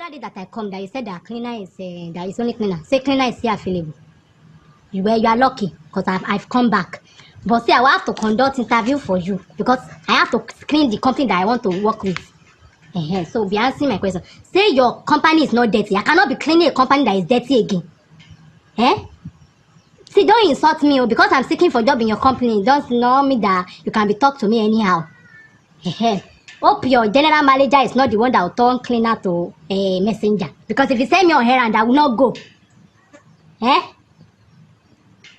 other day that I come, that you said that cleaner is that is only cleaner. Say cleaner is still available. You are lucky because I've come back. But see, I will have to conduct interview for you because I have to screen the company that I want to work with. So be answering my question. Say your company is not dirty. I cannot be cleaning a company that is dirty again. See, don't insult me because I'm seeking for a job in your company. Don't know me that you can be talk to me anyhow. Hope your general manager is not the one that will turn cleaner to a messenger. Because if you send me on errand, I will not go.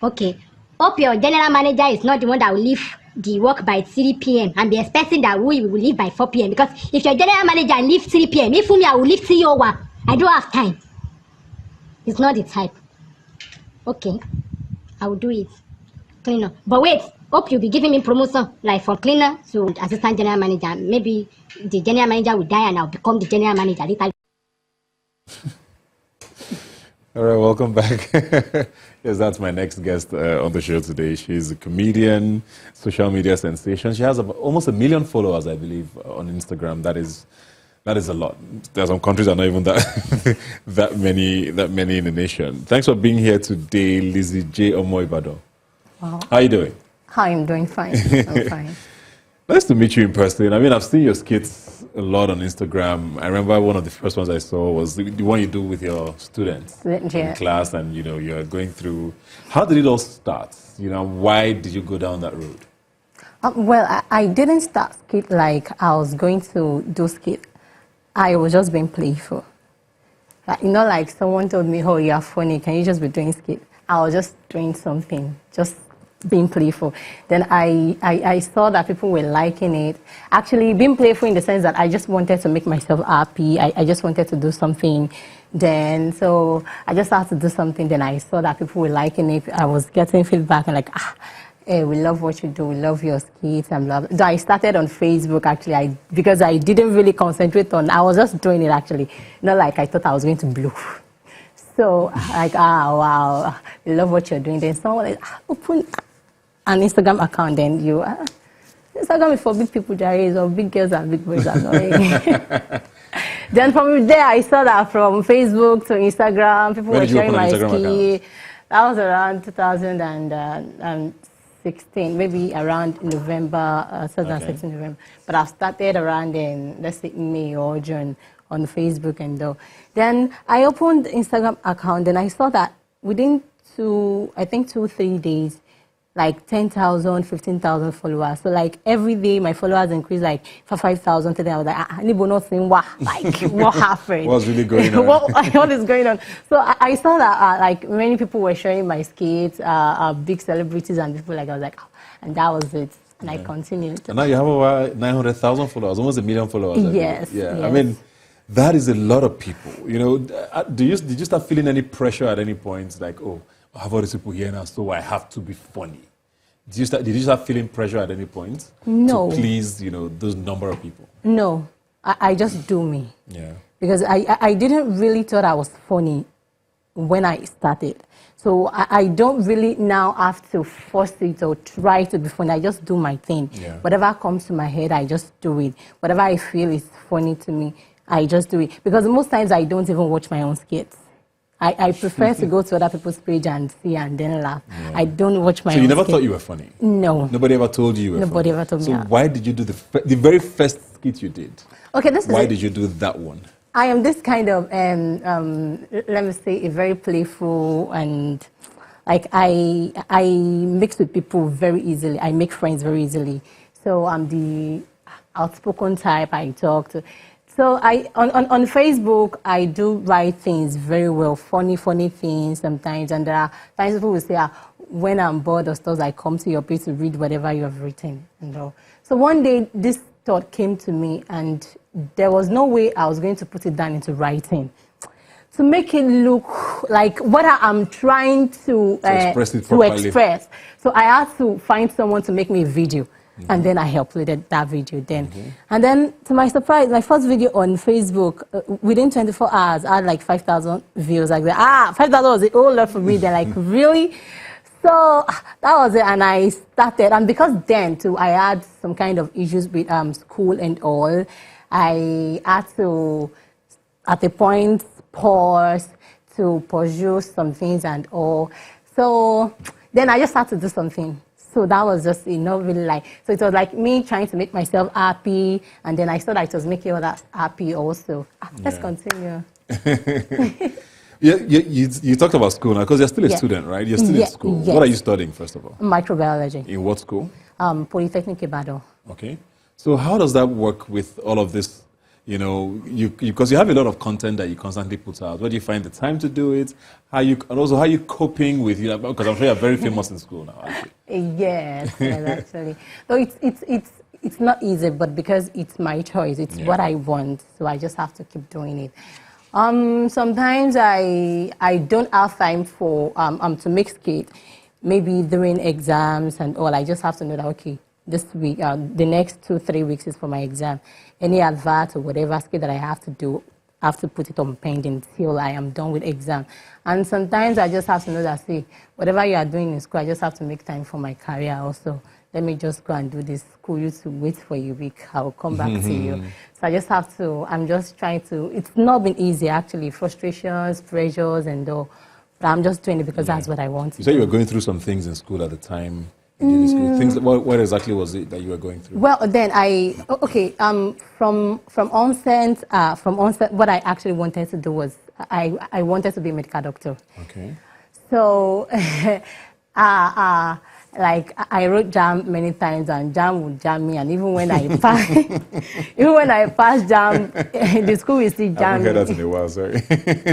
Okay. Hope your general manager is not the one that will leave the work by 3 p.m. and be expecting that we will leave by 4 p.m. Because if your general manager leaves 3 p.m., if me, I will leave 3:01. I don't have time. It's not the type. Okay. I will do it. Cleaner. But wait. Hope you'll be giving me promotion, like from cleaner to assistant general manager. Maybe the general manager will die and I'll become the general manager later. All right, welcome back. Yes, that's my next guest on the show today. She's a comedian, social media sensation. She has almost 1 million followers, I believe, on Instagram. That is a lot. There are some countries that are not even that many in the nation. Thanks for being here today, Lizzy Jo Omoibado. Wow. How are you doing? Hi, I'm doing fine. I'm fine. Nice to meet you in person. I mean, I've seen your skits a lot on Instagram. I remember one of the first ones I saw was the one you do with your students in class, and you're going through. How did it all start? Why did you go down that road? Well, I didn't start skit like I was going to do skit. I was just being playful. Like someone told me, "Oh, you're funny. Can you just be doing skit?" I was just doing something, just being playful. Then I saw that people were liking it. Actually, being playful in the sense that I just wanted to make myself happy. I just wanted to do something. Then, so I just had to do something. Then I saw that people were liking it. I was getting feedback and like, hey, we love what you do. We love your skits and blah, blah. So I started on Facebook actually, because I didn't really concentrate on, I was just doing it actually. Not like I thought I was going to blow. So like, wow, we love what you're doing. Then someone like, open an Instagram account, then you, Instagram is for big people, Jerry, or big girls and big boys. Then from there, I saw that from Facebook to Instagram, people were sharing my skit. That was around 2016, maybe around November, 2016 November. But I started around in, let's say, May or June on Facebook and though. Then I opened the Instagram account, and I saw that within 2-3 days, like 10,000, 15,000 followers. So like every day my followers increased like for 5,000. Today I was like, I need not saying what, like what happened? What's really going on? what is going on? So I saw that like many people were sharing my skits, big celebrities and people like, I was like, oh, and that was it. And I continued. And now you have over 900,000 followers, almost 1 million followers. Yes. Yeah. Yes. I mean, that is a lot of people. Did you start feeling any pressure at any point? Like, oh, I have all these people here now, so I have to be funny. Did you start feeling pressure at any point? No. To please, those number of people? No. I just do me. Yeah. Because I didn't really thought I was funny when I started. So I don't really now have to force it or try to be funny. I just do my thing. Yeah. Whatever comes to my head, I just do it. Whatever I feel is funny to me, I just do it. Because most times I don't even watch my own skits. I prefer to go to other people's page and see and then laugh. Yeah. I don't watch my own. So you never skit. thought you were funny? No. Nobody ever told you were Nobody funny? ever told me. So why did you do the very first skit you did? Okay, why did you do that one? I am this kind of, let me say, a very playful and like I mix with people very easily. I make friends very easily. So I'm the outspoken type. I talk to. So on Facebook, I do write things very well, funny things sometimes. And there are times people will say, when I'm bored or stuff, I come to your page to read whatever you have written. And all. So one day, this thought came to me, and there was no way I was going to put it down into writing. To make it look like what I'm trying to express. So I had to find someone to make me a video. Mm-hmm. And then I uploaded that video then. Mm-hmm. And then, to my surprise, my first video on Facebook, within 24 hours, I had like 5,000 views. Like, 5,000 was a whole lot for me. They're like, really? So that was it, and I started. And because then, too, I had some kind of issues with school and all, I had to at a point pause to pursue some things and all. So then I just had to do something. So that was just, really like, so it was like me trying to make myself happy, and then I thought I was making others happy also. Let's continue. You talked about school now, because you're still a student, right? You're still in school. Yes. What are you studying, first of all? Microbiology. In what school? Polytechnic Ibadan. Okay. So how does that work with all of this? Because you have a lot of content that you constantly put out. Where do you find the time to do it? And also how are you coping with, because I'm sure you're very famous in school now, actually. Yes, actually. So it's not easy, but because it's my choice, it's what I want, so I just have to keep doing it. Sometimes I don't have time for to make skit, maybe during exams and all. I just have to know that, okay, this week, the next 2-3 weeks is for my exam. Any advert or whatever skit that I have to do, I have to put it on pending until I am done with exam. And sometimes I just have to know that, see, whatever you are doing in school, I just have to make time for my career also. Let me just go and do this. School used to wait for a week. I'll come back to you. So I just have to, I'm just trying to, it's not been easy actually, frustrations, pressures and all. But I'm just doing it because that's what I want. You said you were going through some things in school at the time. Things. What exactly was it that you were going through? Well, then from onset, what I actually wanted to do was I wanted to be a medical doctor. Okay. So, like I wrote jam many times, and jam would jam me, and even when I passed jam, the school will still jam me. I haven't heard that in a while. Sorry,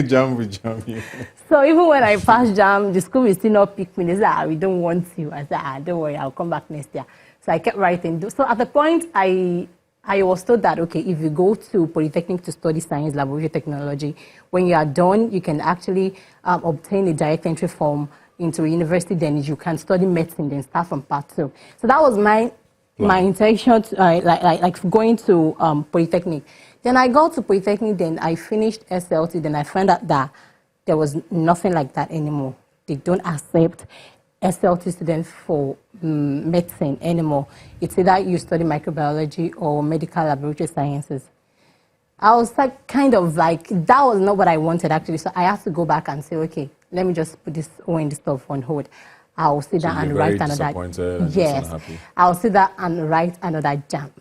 jam will jam you. So even when I passed jam, the school will still not pick me. They said, we don't want you. I said, don't worry, I'll come back next year. So I kept writing. So at the point, I was told that, okay, if you go to Polytechnic to study science, laboratory technology, when you are done, you can actually obtain a direct entry form into a university. Then you can study medicine, then start from part 2. So that was my intention, like going to Polytechnic. Then I got to Polytechnic, then I finished SLT, then I found out that there was nothing like that anymore. They don't accept SLT students for medicine anymore. It's either you study microbiology or medical laboratory sciences. I was like, kind of like, that was not what I wanted actually. So I had to go back and say, okay, let me just put this OND stuff on hold. I'll sit down and write another. Yes, I'll sit down and write another jam.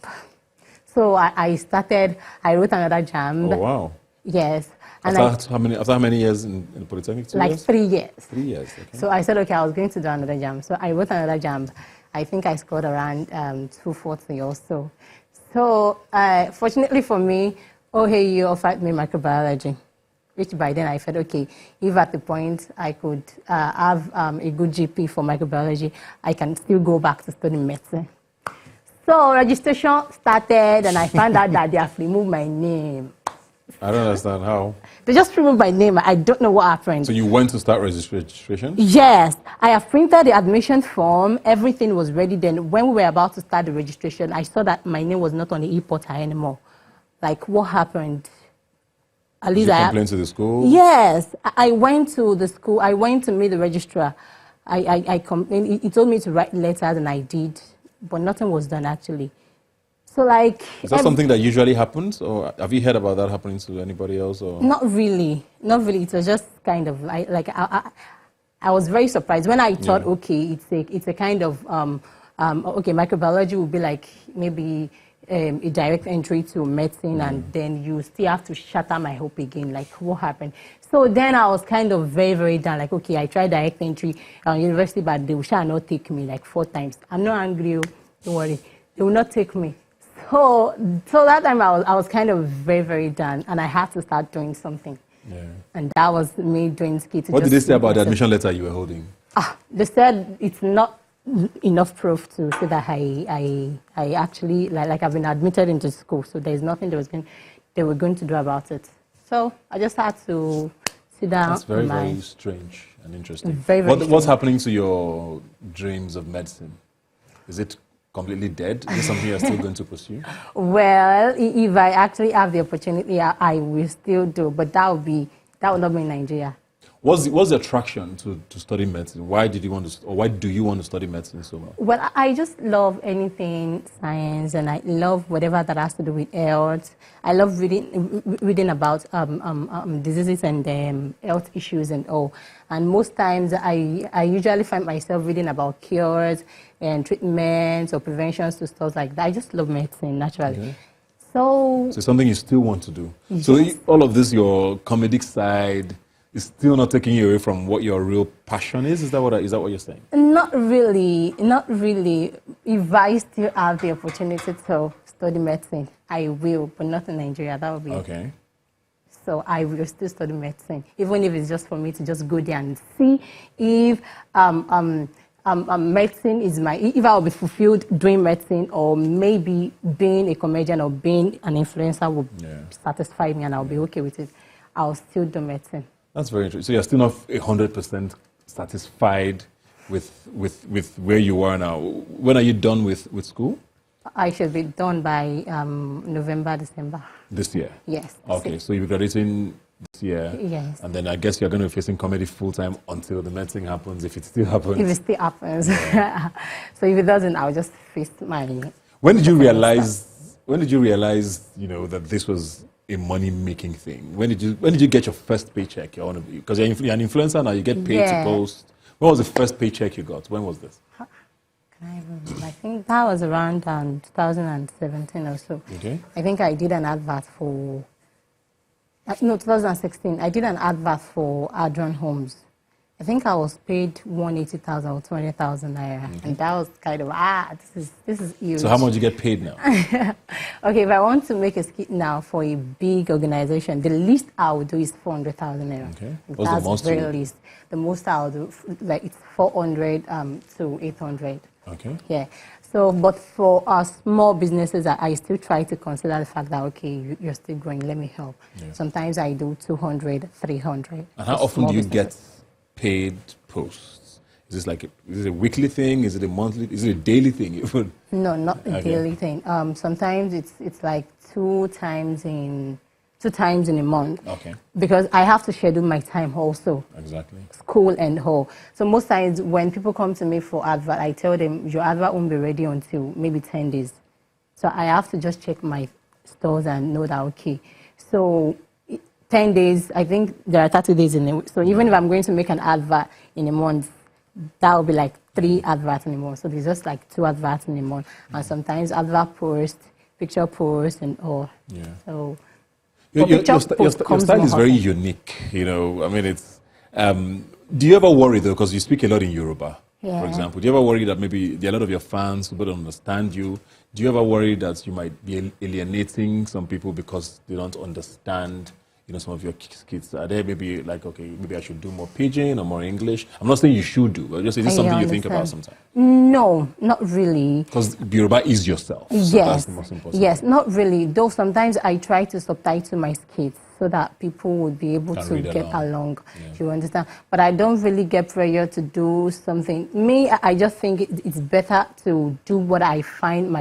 So I wrote another jam. Oh wow! Yes. And after how many years in Polytechnic? 2 years? 3 years. 3 years. Okay. So I said, okay, I was going to do another jam. So I wrote another jam. I think I scored around 240 or so. So fortunately for me, OAU offered me microbiology, which by then I felt, okay, if at the point I could have a good GP for microbiology, I can still go back to study medicine. So registration started, and I found out that they have removed my name. I don't understand how. They just removed my name. I don't know what happened. So you went to start registration? Yes. I have printed the admission form. Everything was ready. Then when we were about to start the registration, I saw that my name was not on the e-portal anymore. Like, what happened? At least Did you complain to the school? Yes. I went to the school. I went to meet the registrar. I complained. He told me to write letters, and I did. But nothing was done, actually. So, like... Is that something that usually happens? Or have you heard about that happening to anybody else? Or? Not really. Not really. It was just kind of... I was very surprised. When I thought, okay, it's a kind of... okay, microbiology would be like maybe a direct entry to medicine, and then you still have to shatter my hope again. Like, what happened? So then I was kind of very, very down. Like, okay, I tried direct entry university, but they shall not take me like 4 times. I'm not angry. Don't worry. They will not take me. So that time I was kind of very, very down, and I had to start doing something. Yeah. And that was me doing skit. What did they say about the admission letter you were holding? They said it's not enough proof to say that I actually, like I've been admitted into school, so there's nothing they were going to do about it. So I just had to sit down. That's very, very strange and interesting. Very, very What's happening to your dreams of medicine? Is it completely dead? Is it something you're still going to pursue? Well, if I actually have the opportunity, I will still do, but that would not be in Nigeria. What's the attraction to study medicine? Why did you want to, or why do you want to study medicine so much? Well, I just love anything science, and I love whatever that has to do with health. I love reading about diseases and health issues and all. And most times, I usually find myself reading about cures and treatments or preventions to stuff like that. I just love medicine naturally. Okay. So it's something you still want to do. Yes. So all of this, your comedic side, is still not taking you away from what your real passion is? Is that what you're saying? Not really, not really. If I still have the opportunity to study medicine, I will, but not in Nigeria. That would be Okay. So I will still study medicine, even if it's just for me to just go there and see if medicine is if I will be fulfilled doing medicine, or maybe being a comedian or being an influencer will satisfy me and I'll be okay with it. I'll still do medicine. That's very interesting. So you're still not 100% satisfied with where you are now. When are you done with school? I should be done by November, December. This year? Yes. Okay, so you'll be graduating this year. Yes. And then I guess you're going to be facing comedy full-time until the medicine happens, if it still happens. If it still happens. Yeah. So if it doesn't, I'll just face my... When did you realize, that this was a money-making thing? When did you get your first paycheck? Because you're an influencer now, you get paid to post. When was the first paycheck you got? When was this? I think that was around 2017 or so. Okay. I think I did an advert for... No, 2016. I did an advert for Adron Homes. I think I was paid 180,000 or 20,000 naira, and that was kind of this is huge. So how much do you get paid now? Okay, if I want to make a skit now for a big organization, the least I would do is 400,000 naira. Okay. What's the most? Very least. The most I'll do, like, it's 400 to 800. Okay. Yeah. So, but for small businesses, I still try to consider the fact that, okay, you're still growing, let me help. Yeah. Sometimes I do 200, 300. And how often do you get paid posts? Is this a weekly thing? Is it a monthly? Is it a daily thing? No, not a daily thing. Sometimes it's like two times in a month. Okay. Because I have to schedule my time also. Exactly. School and all. So most times when people come to me for advert, I tell them your advert won't be ready until maybe 10 days. So I have to just check my stores and know that, okay. So 10 days, I think there are 30 days in a week. So even if I'm going to make an advert in a month, that will be like 3 adverts in a month. So there's just like 2 adverts in a month. And sometimes advert post, picture post and all. Yeah. So your style is very unique, I mean, it's... do you ever worry, though, because you speak a lot in Yoruba, for example, do you ever worry that maybe a lot of your fans who don't understand you, do you ever worry that you might be alienating some people because they don't understand, some of your skits? Are they maybe like, okay, maybe I should do more pidgin or more English? I'm not saying you should do, but just is this something you think about sometimes? No, not really. Because Yoruba is yourself. So yes. That's the most important. Yes, not really. Though sometimes I try to subtitle my skits so that people would be able to get along. Yeah. You understand? But I don't really get pressure to do something. Me, I just think it's better to do what I find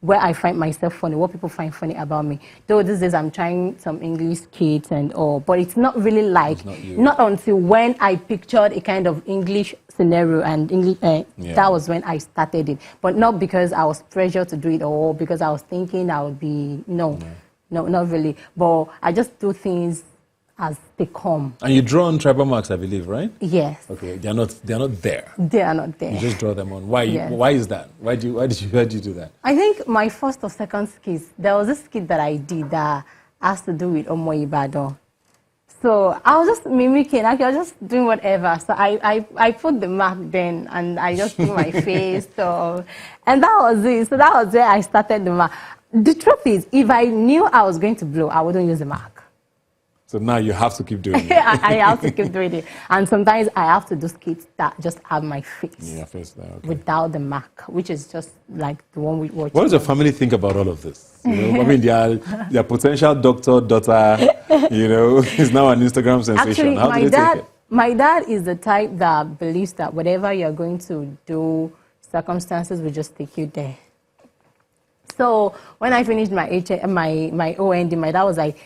where I find myself funny, what people find funny about me. Though these days I'm trying some English skits and all, but it's not really not until when I pictured a kind of English scenario and English, that was when I started it. But not because I was pressured to do it or because I was thinking I would be, no, not really. But I just do things as they come. And you draw on tribal marks, I believe, right? Yes. Okay, they're not there. They are not there. You just draw them on. Why? Yes. Why is that? Why did you do that? I think my first or second skit, there was a skit that I did that has to do with Omo Ibadan. So I was just mimicking. I was just doing whatever. So I put the mark then, and I just do my face. And that was it. So that was where I started the mark. The truth is, if I knew I was going to blow, I wouldn't use the mark. So now you have to keep doing it. I have to keep doing it. And sometimes I have to do skits that just have my face. Yeah, face there, okay. Without the mark, which is just like the one we watch. What does your family think about all of this? I mean, their potential daughter, is now an Instagram sensation. Actually, How do they take it? My dad is the type that believes that whatever you're going to do, circumstances will just take you there. So when I finished my OND, my dad was like,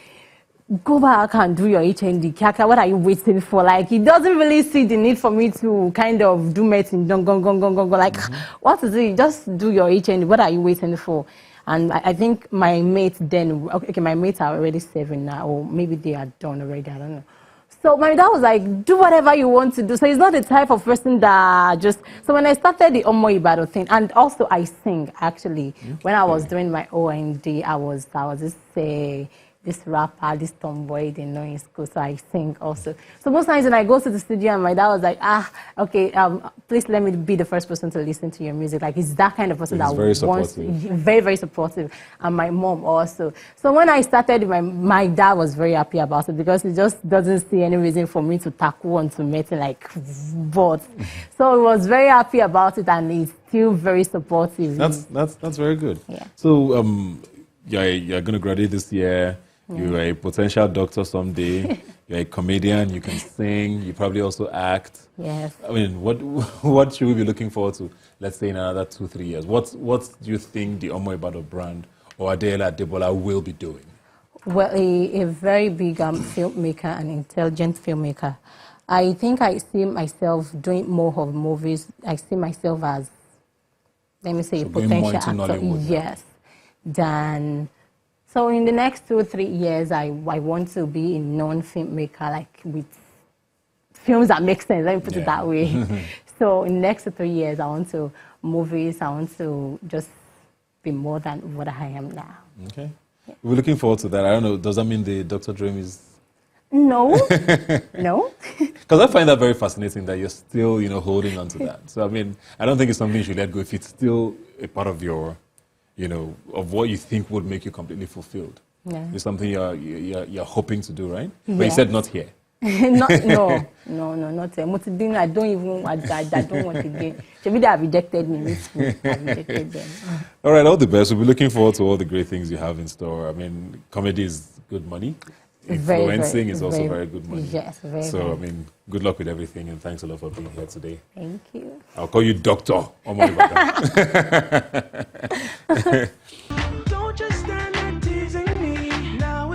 go back and do your HND. Kaka, what are you waiting for? Like, he doesn't really see the need for me to kind of do medicine. Don't go. Like, what is it? Just do your HND. What are you waiting for? And I think my mates then, okay, my mates are already 7 now, or maybe they are done already, I don't know. So my dad was like, do whatever you want to do. So he's not the type of person that just... So when I started the Omo Ibado thing, and also I sing, actually. When I was doing my OND, I was this rapper, this tomboy they know in school, so I sing also. So most times when I go to the studio and my dad was like, okay, please let me be the first person to listen to your music. Like, he's that kind of person that very wants, supportive. very, very supportive. And my mom also. So when I started, my dad was very happy about it because he just doesn't see any reason for me to tackle onto meeting like, but. So he was very happy about it and he's still very supportive. That's very good. Yeah. So you're going to graduate this year. You're a potential doctor someday. You're a comedian. You can sing. You probably also act. Yes. I mean, what should we be looking forward to? Let's say in another 2-3 years. What do you think the Omo Ibado brand or Adela Debola will be doing? Well, a very big filmmaker, an intelligent filmmaker. I think I see myself doing more of movies. I see myself as, let me say, a potential actor. Yes. Than. So in the next 2 or 3 years, I want to be a non-filmmaker, like with films that make sense. Let me put it that way. So in the next 3 years, I want to movies. I want to just be more than what I am now. Okay. Yeah. We're looking forward to that. I don't know. Does that mean the doctor dream is? No. No. Because I find that very fascinating that you're still, holding on to that. So I mean, I don't think it's something you should let go if it's still a part of your, of what you think would make you completely fulfilled. Yeah. It's something you're hoping to do, right? But you said not here. No, not here. I don't want again. Maybe they have rejected me. I've rejected them. All right, all the best. We'll be looking forward to all the great things you have in store. I mean, comedy is good money. Influencing is also very good money. Yes, very. So, I mean, good luck with everything, and thanks a lot for being here today. Thank you. I'll call you Doctor. Oh my God.